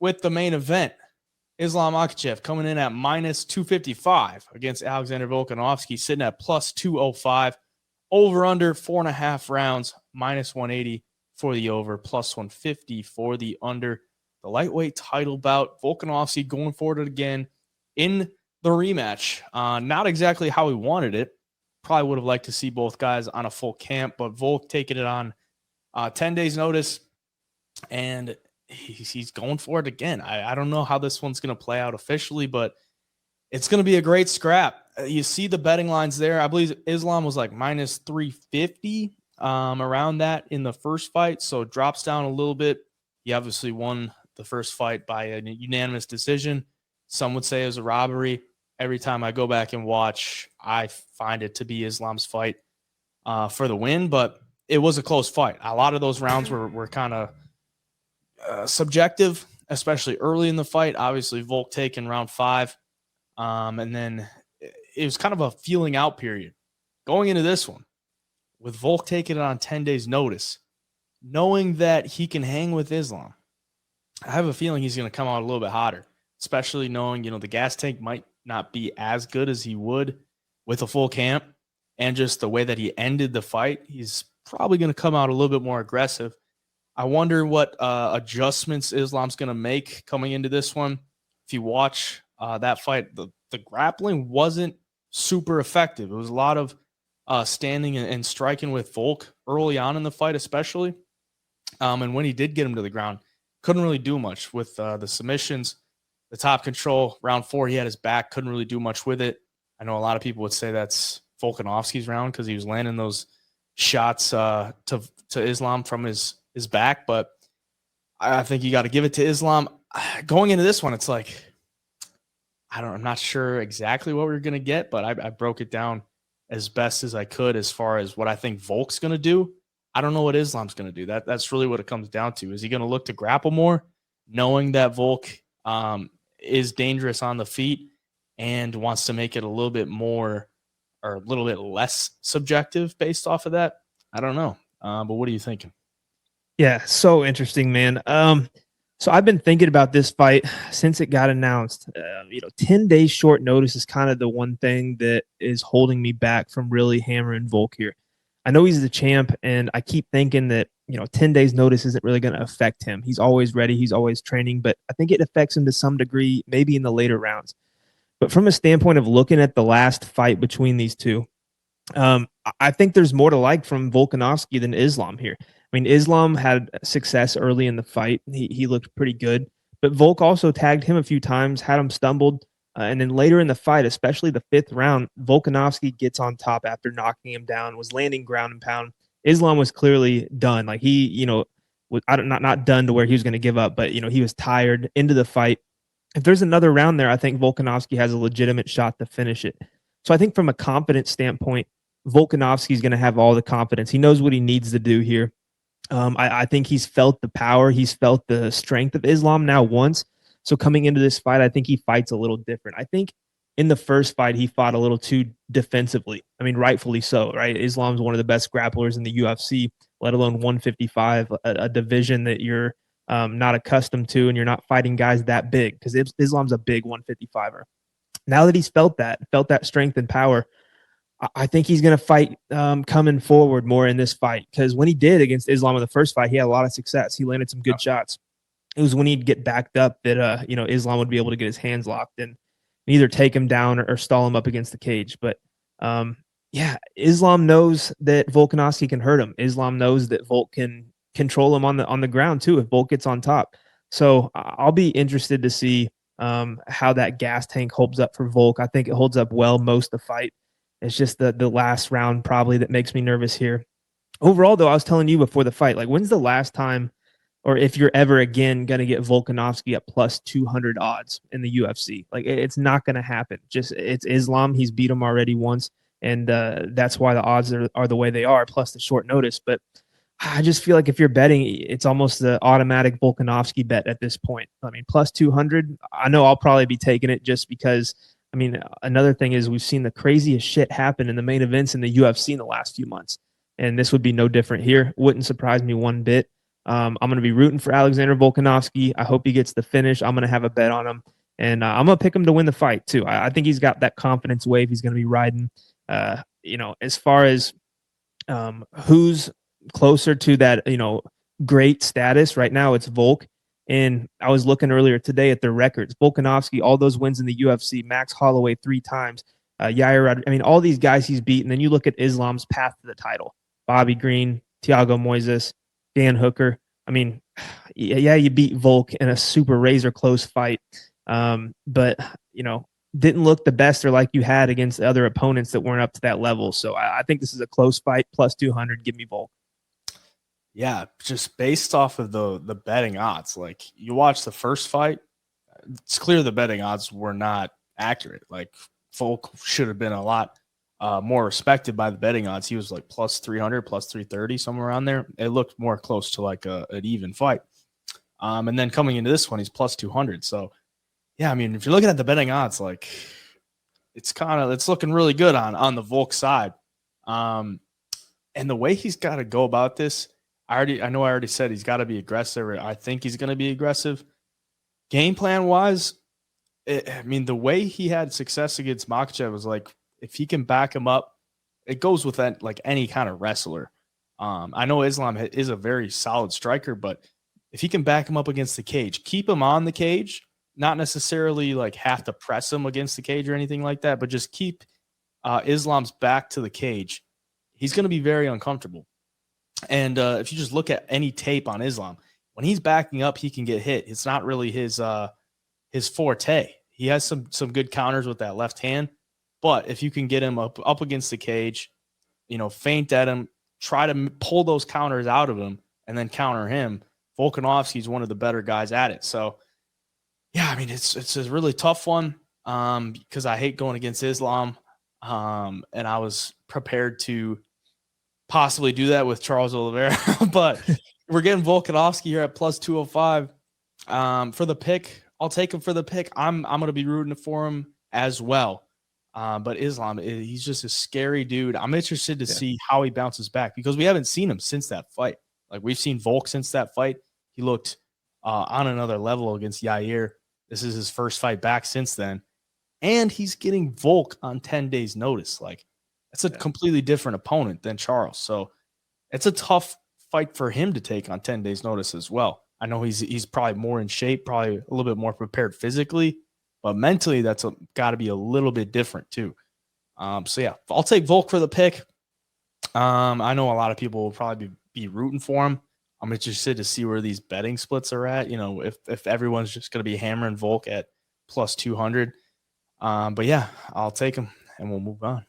with the main event. Islam Makhachev coming in at minus 255 against Alexander Volkanovski, sitting at plus 205. Over under 4.5 rounds, minus 180 for the over, plus 150 for the under. The lightweight title bout, Volkanovski going for it again in the rematch. Not exactly how he wanted it. Probably would have liked to see both guys on a full camp, but Volk taking it on 10 days notice, and he's going for it again. I don't know how this one's going to play out officially, but it's going to be a great scrap. You see the betting lines there. I believe Islam was like minus 350 around that in the first fight, so it drops down a little bit. He obviously won the first fight by a unanimous decision. Some would say it was a robbery. Every time I go back and watch, I find it to be Islam's fight for the win, but it was a close fight. A lot of those rounds were kind of subjective, especially early in the fight. Obviously, Volk taking round 5, and then it was kind of a feeling out period. Going into this one, with Volk taking it on 10 days notice, knowing that he can hang with Islam, I have a feeling he's going to come out a little bit hotter, especially knowing, the gas tank might not be as good as he would with a full camp, and just the way that he ended the fight, he's probably going to come out a little bit more aggressive. I wonder what adjustments Islam's going to make coming into this one. If you watch that fight, the grappling wasn't super effective. It was a lot of standing and striking with Volk early on in the fight, especially. And when he did get him to the ground, couldn't really do much with the submissions, the top control. Round 4, he had his back, couldn't really do much with it. I know a lot of people would say that's Volkanovski's round because he was landing those shots to Islam from his back, but I think you got to give it to Islam. Going into this one, it's like, I'm not sure exactly what we're going to get, but I broke it down as best as I could as far as what I think Volk's going to do. I don't know what Islam's going to do. That's really what it comes down to. Is he going to look to grapple more, knowing that Volk is dangerous on the feet and wants to make it a little bit more or a little bit less subjective based off of that? I don't know. But what are you thinking? Yeah, so interesting, man. So I've been thinking about this fight since it got announced. 10 days short notice is kind of the one thing that is holding me back from really hammering Volk here. I know he's the champ, and I keep thinking that 10 days notice isn't really going to affect him. He's always ready. He's always training, but I think it affects him to some degree, maybe in the later rounds. But from a standpoint of looking at the last fight between these two, I think there's more to like from Volkanovski than Islam here. I mean, Islam had success early in the fight. He looked pretty good, but Volk also tagged him a few times, had him stumbled. And then later in the fight, especially the 5th round, Volkanovski gets on top after knocking him down, was landing ground and pound. Islam was clearly done. Like he, was not done to where he was going to give up, but he was tired into the fight. If there's another round there, I think Volkanovski has a legitimate shot to finish it. So I think from a confidence standpoint, Volkanovski is going to have all the confidence. He knows what he needs to do here. I think he's felt the power. He's felt the strength of Islam now once. So coming into this fight, I think he fights a little different. I think in the first fight, he fought a little too defensively. I mean, rightfully so, right? Islam's one of the best grapplers in the UFC, let alone 155, a division that you're not accustomed to, and you're not fighting guys that big because Islam's a big 155er. Now that he's felt that strength and power, I think he's going to fight coming forward more in this fight, because when he did against Islam in the first fight, he had a lot of success. He landed some good shots. It was when he'd get backed up that Islam would be able to get his hands locked and either take him down or stall him up against the cage. But Islam knows that Volkanovski can hurt him. Islam knows that Volk can control him on the ground too if Volk gets on top. So I'll be interested to see how that gas tank holds up for Volk. I think it holds up well most of the fight. It's just the last round probably that makes me nervous here. Overall, though, I was telling you before the fight, like, when's the last time, or if you're ever again going to get Volkanovski at plus 200 odds in the UFC? Like, it's not going to happen. It's Islam. He's beat him already once, and that's why the odds are the way they are, plus the short notice. But I just feel like if you're betting, it's almost the automatic Volkanovski bet at this point. I mean, plus 200, I know I'll probably be taking it just because, I mean, another thing is we've seen the craziest shit happen in the main events in the UFC in the last few months, and this would be no different here. Wouldn't surprise me one bit. I'm going to be rooting for Alexander Volkanovski. I hope he gets the finish. I'm going to have a bet on him. And I'm going to pick him to win the fight, too. I think he's got that confidence wave he's going to be riding. As far as who's closer to that, great status right now, it's Volk. And I was looking earlier today at their records. Volkanovski, all those wins in the UFC, Max Holloway 3 times, all these guys he's beaten. Then you look at Islam's path to the title. Bobby Green, Thiago Moises, Dan Hooker. You beat Volk in a super razor close fight. But didn't look the best or like you had against the other opponents that weren't up to that level. So I think this is a close fight. Plus 200. Give me Volk. Yeah, just based off of the betting odds. Like, you watch the first fight, it's clear the betting odds were not accurate. Like, Volk should have been a lot more respected by the betting odds. He was like plus 300, plus 330, somewhere around there. It looked more close to like an even fight. And then coming into this one, he's plus 200. So, yeah, I mean, if you're looking at the betting odds, like, it's looking really good on the Volk side. And the way he's got to go about this, I already said he's got to be aggressive. I think he's going to be aggressive. Game plan wise, the way he had success against Makhachev was like, if he can back him up, it goes with that, like any kind of wrestler. I know Islam is a very solid striker, but if he can back him up against the cage, keep him on the cage, not necessarily like have to press him against the cage or anything like that, but just keep Islam's back to the cage, he's going to be very uncomfortable. And if you just look at any tape on Islam, when he's backing up, he can get hit. It's not really his forte. He has some good counters with that left hand, but if you can get him up against the cage, feint at him, try to pull those counters out of him, and then counter him, Volkanovski is one of the better guys at it. So, yeah, I mean, it's a really tough one because I hate going against Islam, and I was prepared to possibly do that with Charles Oliveira, but we're getting Volkanovski here at plus 205 for the pick. I'll take him for the pick. I'm going to be rooting for him as well. But Islam, he's just a scary dude. I'm interested to see how he bounces back because we haven't seen him since that fight. Like, we've seen Volk since that fight. He looked on another level against Yair. This is his first fight back since then. And he's getting Volk on 10 days notice. Like, that's a completely different opponent than Charles. So it's a tough fight for him to take on 10 days notice as well. I know he's probably more in shape, probably a little bit more prepared physically, but mentally that's got to be a little bit different too. So yeah, I'll take Volk for the pick. I know a lot of people will probably be rooting for him. I'm interested to see where these betting splits are at. If everyone's just going to be hammering Volk at plus 200. But yeah, I'll take him and we'll move on.